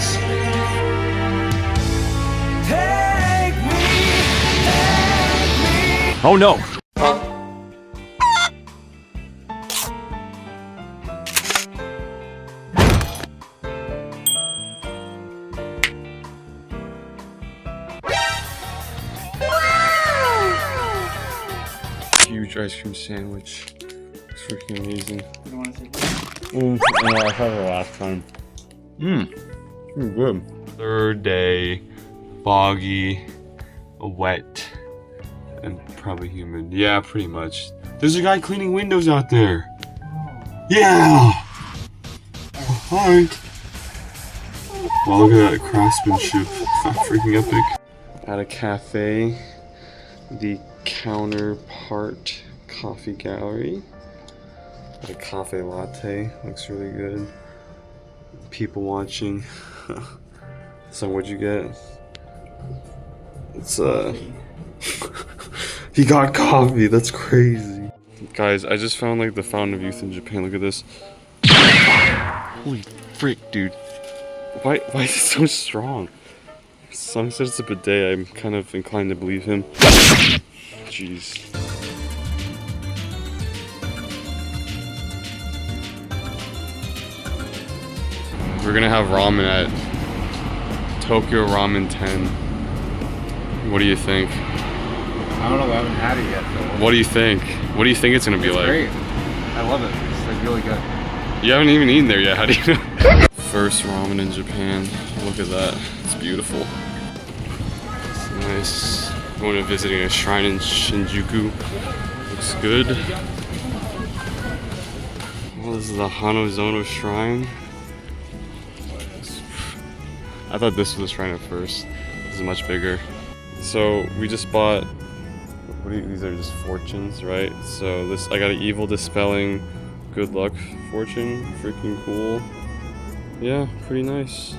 Yes. Take me. Oh no! Huge ice cream sandwich. It's freaking amazing. You want to say Yeah, I had it last time. Good. Third day, foggy, wet, and probably humid. Yeah, pretty much. There's a guy cleaning windows out there. Yeah! Hi. Wow, look at that craftsmanship. Freaking epic. At a cafe, the Counterpart Coffee Gallery. A cafe latte, looks really good. People watching. So what'd you get? It's he got coffee, that's crazy. Guys, I just found like the fountain of youth in Japan, look at this. Holy frick, dude. Why is it so strong? Sung said it's a bidet, I'm kind of inclined to believe him. Jeez. We're gonna have ramen at Tokyo Ramen 10. What do you think? I don't know, I haven't had it yet though. What do you think? What do you think it's gonna be like? Great. I love it. It's like really good. You haven't even eaten there yet, how do you know? First ramen in Japan. Look at that. It's beautiful. It's nice. Going to visiting a shrine in Shinjuku. Looks good. Well, this is the Hanazono Shrine. I thought this was a shrine at first. This is much bigger. So we just bought, these are just fortunes, right? So this, I got an evil dispelling good luck fortune. Freaking cool. Yeah, pretty nice.